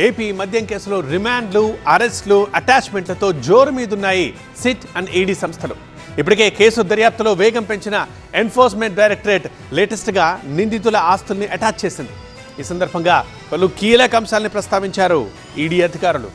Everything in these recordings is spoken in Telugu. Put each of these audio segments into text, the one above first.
ఏపీ మద్యం కేసులో రిమాండ్లు, అరెస్టులు, అటాచ్మెంట్లతో జోరు మీదున్నాయి సిట్ అండ్ ఈడీ సంస్థలు. ఇప్పటికే కేసు దర్యాప్తులో వేగం పెంచిన ఎన్ఫోర్స్మెంట్ డైరెక్టరేట్ లేటెస్ట్గా నిందితుల ఆస్తుల్ని అటాచ్ చేసింది. ఈ సందర్భంగా పలు కీలక అంశాలను ప్రస్తావించారు ఈడీ అధికారులు.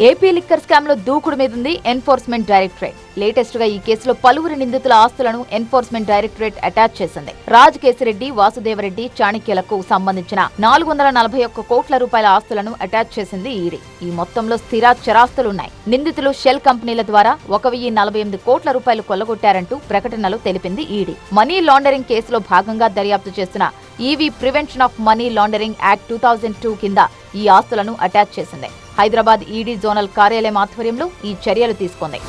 ఏపీ లిక్కర్ స్కామ్ లో దూకుడు మీదుంది ఎన్ఫోర్స్మెంట్ డైరెక్టరేట్. లేటెస్ట్ గా ఈ కేసులో పలువురు నిందితుల ఆస్తులను ఎన్ఫోర్స్మెంట్ డైరెక్టరేట్ అటాచ్ చేసింది. రాజ్ కేసిరెడ్డి, వాసుదేవరెడ్డి, చాణక్యులకు సంబంధించిన 441 కోట్ల రూపాయల ఆస్తులను అటాచ్ చేసింది ఈడీ. ఈ మొత్తంలో స్థిర చరాస్తులున్నాయి. నిందితులు షెల్ కంపెనీల ద్వారా 1048 కోట్ల రూపాయలు కొల్లగొట్టారంటూ ప్రకటనలో తెలిపింది ఈడీ. మనీ లాండరింగ్ కేసులో భాగంగా దర్యాప్తు చేస్తున్న EV prevention of money laundering act 2002 కింద ఈ ఆస్తులను అటాచ్ చేసింది. హైదరాబాద్ ఈడీ జోనల్ కార్యాలయం ఆధ్వర్యంలో ఈ చర్యలు తీసుకుంది.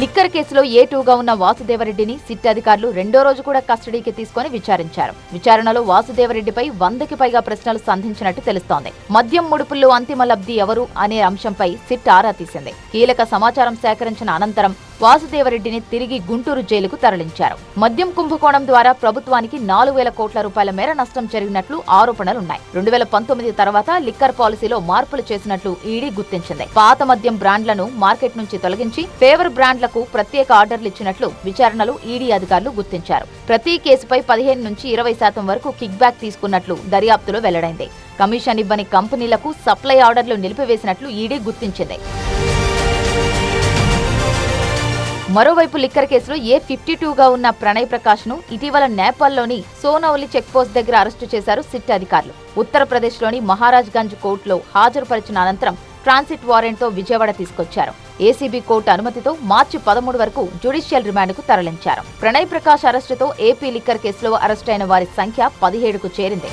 లిక్కర్ కేసులో A2గా ఉన్న వాసుదేవరెడ్డిని సిట్ అధికారులు రెండో రోజు కూడా కస్టడీకి తీసుకుని విచారించారు. విచారణలో వాసుదేవరెడ్డిపై 100కి పైగా ప్రశ్నలు సంధించినట్టు తెలుస్తోంది. మద్యం ముడుపుల్లో అంతిమ లబ్ధి ఎవరు అనే అంశంపై సిట్ ఆరా తీసింది. కీలక సమాచారం సేకరించిన అనంతరం వాసుదేవరెడ్డిని తిరిగి గుంటూరు జైలుకు తరలించారు. మద్యం కుంభకోణం ద్వారా ప్రభుత్వానికి 4000 కోట్ల రూపాయల మేర నష్టం జరిగినట్లు ఆరోపణలున్నాయి. 2019 తర్వాత లిక్కర్ పాలసీలో మార్పులు చేసినట్లు ఈడీ గుర్తించింది. పాత మద్యం బ్రాండ్లను మార్కెట్ నుంచి తొలగించి ఫేవర్ బ్రాండ్లకు ప్రత్యేక ఆర్డర్లు ఇచ్చినట్లు విచారణలో ఈడీ అధికారులు గుర్తించారు. ప్రతి కేసుపై 15 నుంచి 20% వరకు కిక్ బ్యాక్ తీసుకున్నట్లు దర్యాప్తులో వెల్లడైంది. కమిషన్ ఇవ్వని కంపెనీలకు సప్లై ఆర్డర్లు నిలిపివేసినట్లు ఈడీ గుర్తించింది. మరోవైపు లిక్కర్ కేసులో A52గా ఉన్న ప్రణయ్ ప్రకాష్ ను ఇటీవల నేపాల్లోని సోనౌలి చెక్పోస్ట్ దగ్గర అరెస్టు చేశారు సిట్ అధికారులు. ఉత్తరప్రదేశ్లోని మహారాజ్ గంజ్ కోర్టులో హాజరుపరిచిన అనంతరం ట్రాన్సిట్ వారెంట్తో విజయవాడ తీసుకొచ్చారు. ఏసీబీ కోర్టు అనుమతితో మార్చి 13 వరకు జ్యుడిషియల్ రిమాండ్కు తరలించారు. ప్రణయ్ ప్రకాష్ అరెస్టుతో ఏపీ లిక్కర్ కేసులో అరెస్టైన వారి సంఖ్య 17కు చేరింది.